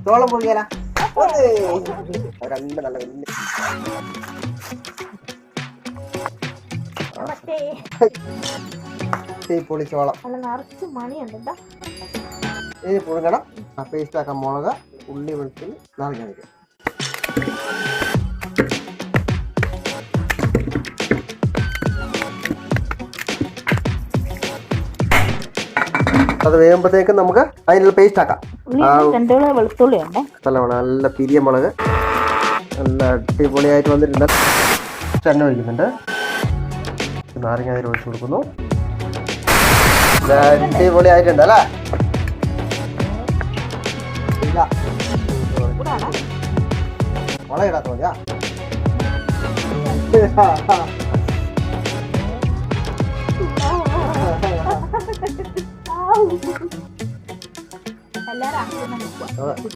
ചോളം പൊഴിയാല രണ്ട് നല്ല പൊളി ചോളം നിറച്ച് മണിയുണ്ട്. ഇനി പുഴുങ്ങണം. പേസ്റ്റ് ആക്കാം. മുളക്, ഉള്ളി, വെളുത്തുള്ളി, നാരങ്ങ. അത് വേകുമ്പോഴത്തേക്കും നമുക്ക് അതിനുള്ള പേസ്റ്റ് ആക്കാം. വെളുത്തുള്ളി ഉണ്ട്, നല്ല പിരിയ മുളക്, നല്ല അടിപൊളിയായിട്ട് വന്നിട്ടുണ്ട്. എണ്ണ ഒഴിക്കുന്നുണ്ട്. നാരങ്ങ അതിൽ ഒഴിച്ചു കൊടുക്കുന്നു. അടിപൊളിയായിട്ടുണ്ട് അല്ലേ? ഇല്ല മുളക് ഇടാത്ത മതിയാ. എല്ലാരും